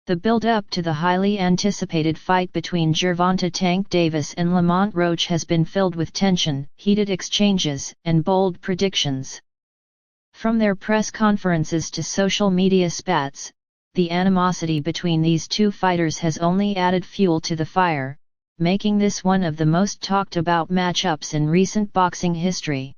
The build-up to the highly anticipated fight between Gervonta Tank Davis and Lamont Roach has been filled with tension, heated exchanges, and bold predictions. From their press conferences to social media spats, the animosity between these two fighters has only added fuel to the fire, making this one of the most talked-about matchups in recent boxing history.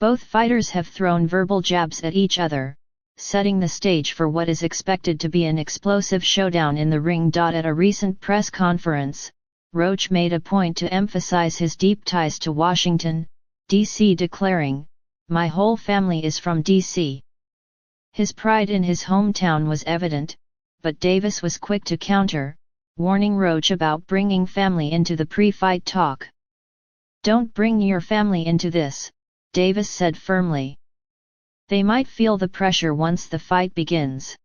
Both fighters have thrown verbal jabs at each other, setting the stage for what is expected to be an explosive showdown in the ring. At a recent press conference, Roach made a point to emphasize his deep ties to Washington, D.C., declaring, "My whole family is from D.C." His pride in his hometown was evident, but Davis was quick to counter, warning Roach about bringing family into the pre-fight talk. "Don't bring your family into this," Davis said firmly. "They might feel the pressure once the fight begins."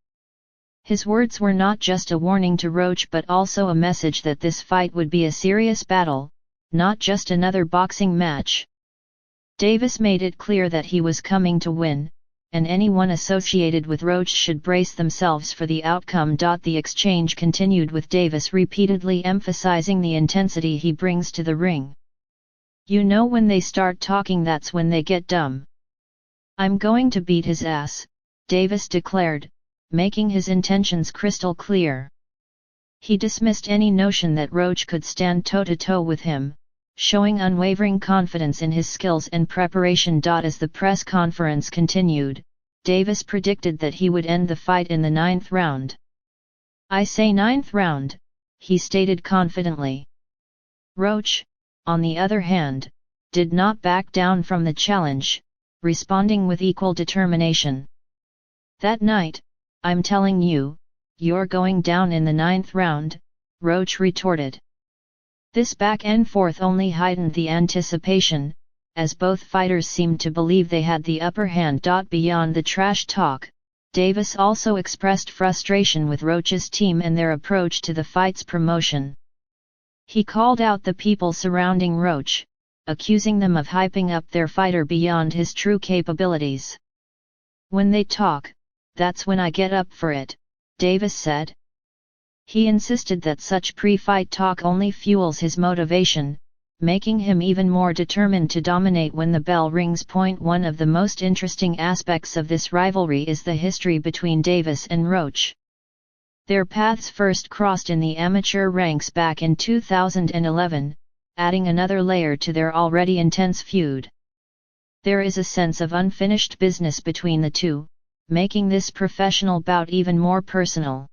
His words were not just a warning to Roach but also a message that this fight would be a serious battle, not just another boxing match. Davis made it clear that he was coming to win, and anyone associated with Roach should brace themselves for the outcome. The exchange continued with Davis repeatedly emphasizing the intensity he brings to the ring. "You know, when they start talking, that's when they get dumb. I'm going to beat his ass," Davis declared, making his intentions crystal clear. He dismissed any notion that Roach could stand toe-to-toe with him, showing unwavering confidence in his skills and preparation. As the press conference continued, Davis predicted that he would end the fight in the 9th round. "I say 9th round," he stated confidently. Roach, on the other hand, did not back down from the challenge, responding with equal determination. "That night, I'm telling you, you're going down in the 9th round," Roach retorted. This back and forth only heightened the anticipation, as both fighters seemed to believe they had the upper hand. Beyond the trash talk, Davis also expressed frustration with Roach's team and their approach to the fight's promotion. He called out the people surrounding Roach, accusing them of hyping up their fighter beyond his true capabilities. "When they talk, that's when I get up for it," Davis said. He insisted that such pre-fight talk only fuels his motivation, making him even more determined to dominate when the bell rings. One of the most interesting aspects of this rivalry is the history between Davis and Roach. Their paths first crossed in the amateur ranks back in 2011, adding another layer to their already intense feud. There is a sense of unfinished business between the two, making this professional bout even more personal.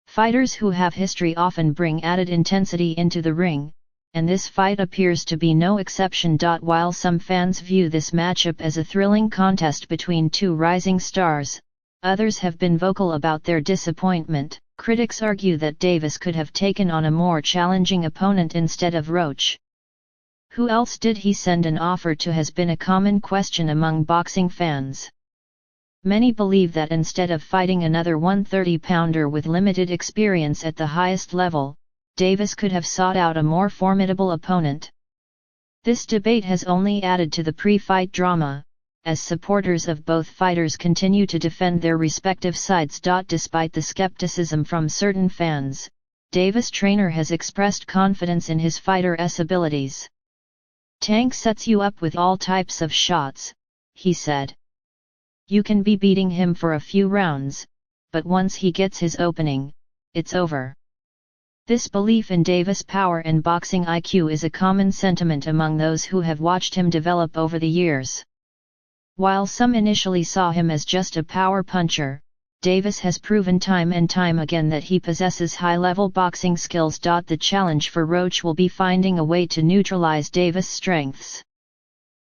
Fighters who have history often bring added intensity into the ring, and this fight appears to be no exception. While some fans view this matchup as a thrilling contest between two rising stars, others have been vocal about their disappointment. Critics argue that Davis could have taken on a more challenging opponent instead of Roach. Who else did he send an offer to has been a common question among boxing fans. Many believe that instead of fighting another 130-pounder with limited experience at the highest level, Davis could have sought out a more formidable opponent. This debate has only added to the pre-fight drama, as supporters of both fighters continue to defend their respective sides. Despite the skepticism from certain fans, Davis' trainer has expressed confidence in his fighter's abilities. "Tank sets you up with all types of shots," he said. "You can be beating him for a few rounds, but once he gets his opening, it's over." This belief in Davis' power and boxing IQ is a common sentiment among those who have watched him develop over the years. While some initially saw him as just a power puncher, Davis has proven time and time again that he possesses high-level boxing skills. The challenge for Roach will be finding a way to neutralize Davis' strengths.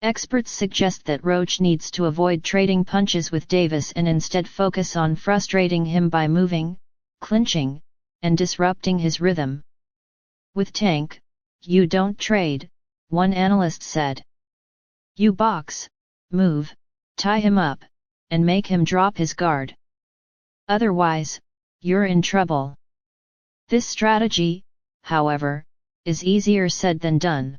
Experts suggest that Roach needs to avoid trading punches with Davis and instead focus on frustrating him by moving, clinching, and disrupting his rhythm. "With Tank, you don't trade," one analyst said. "You box, move, tie him up, and make him drop his guard. Otherwise, you're in trouble." This strategy, however, is easier said than done.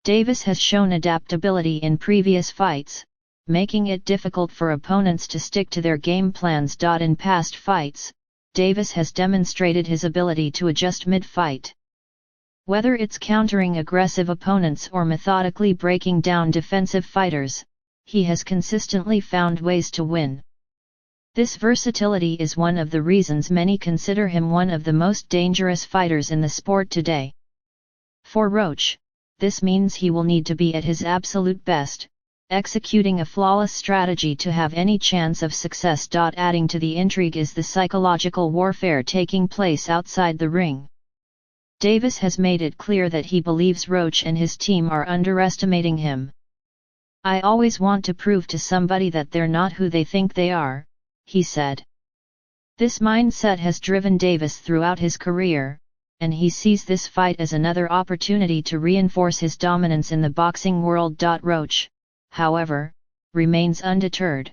Davis has shown adaptability in previous fights, making it difficult for opponents to stick to their game plans. In past fights, Davis has demonstrated his ability to adjust mid-fight. Whether it's countering aggressive opponents or methodically breaking down defensive fighters, he has consistently found ways to win. This versatility is one of the reasons many consider him one of the most dangerous fighters in the sport today. For Roach, this means he will need to be at his absolute best, executing a flawless strategy to have any chance of success. Adding to the intrigue is the psychological warfare taking place outside the ring. Davis has made it clear that he believes Roach and his team are underestimating him. "I always want to prove to somebody that they're not who they think they are," he said. This mindset has driven Davis throughout his career, and he sees this fight as another opportunity to reinforce his dominance in the boxing world. Roach, however, remains undeterred.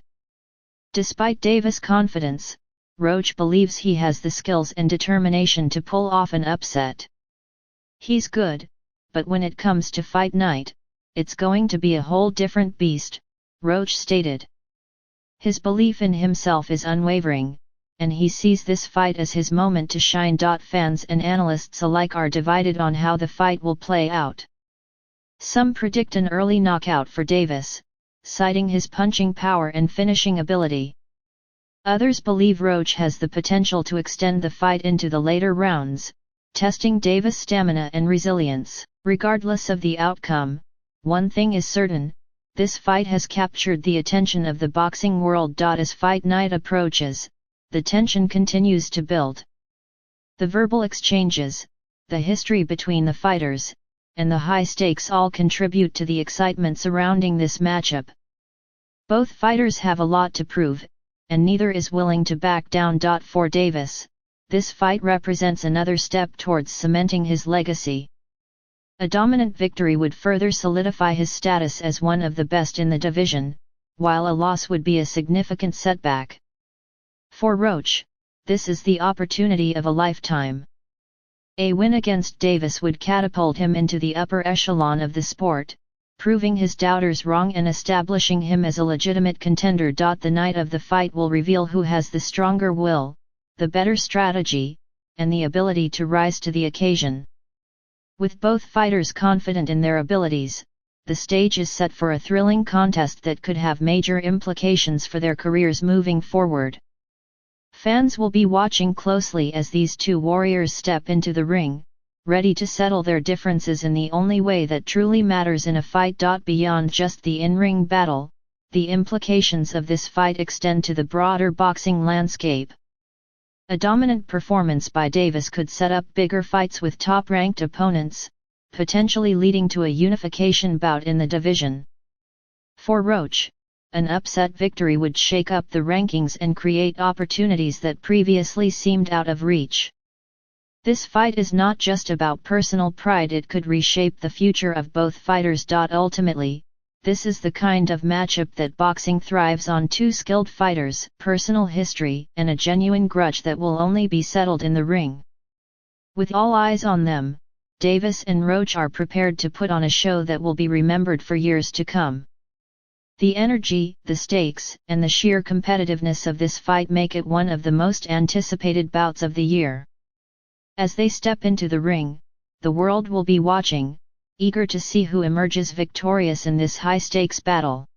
Despite Davis' confidence, Roach believes he has the skills and determination to pull off an upset. "He's good, but when it comes to fight night, it's going to be a whole different beast," Roach stated. His belief in himself is unwavering, and he sees this fight as his moment to shine. Fans and analysts alike are divided on how the fight will play out. Some predict an early knockout for Davis, citing his punching power and finishing ability. Others believe Roach has the potential to extend the fight into the later rounds, testing Davis' stamina and resilience. Regardless of the outcome, one thing is certain: this fight has captured the attention of the boxing world. As fight night approaches, the tension continues to build. The verbal exchanges, the history between the fighters, and the high stakes all contribute to the excitement surrounding this matchup. Both fighters have a lot to prove, and neither is willing to back down. For Davis, this fight represents another step towards cementing his legacy. A dominant victory would further solidify his status as one of the best in the division, while a loss would be a significant setback. For Roach, this is the opportunity of a lifetime. A win against Davis would catapult him into the upper echelon of the sport, proving his doubters wrong and establishing him as a legitimate contender. The night of the fight will reveal who has the stronger will, the better strategy, and the ability to rise to the occasion. With both fighters confident in their abilities, the stage is set for a thrilling contest that could have major implications for their careers moving forward. Fans will be watching closely as these two warriors step into the ring, ready to settle their differences in the only way that truly matters in a fight. Beyond just the in-ring battle, the implications of this fight extend to the broader boxing landscape. A dominant performance by Davis could set up bigger fights with top-ranked opponents, potentially leading to a unification bout in the division. For Roach, an upset victory would shake up the rankings and create opportunities that previously seemed out of reach. This fight is not just about personal pride, it could reshape the future of both fighters. Ultimately, this is the kind of matchup that boxing thrives on: two skilled fighters, personal history, and a genuine grudge that will only be settled in the ring. With all eyes on them, Davis and Roach are prepared to put on a show that will be remembered for years to come. The energy, the stakes, and the sheer competitiveness of this fight make it one of the most anticipated bouts of the year. As they step into the ring, the world will be watching, eager to see who emerges victorious in this high-stakes battle.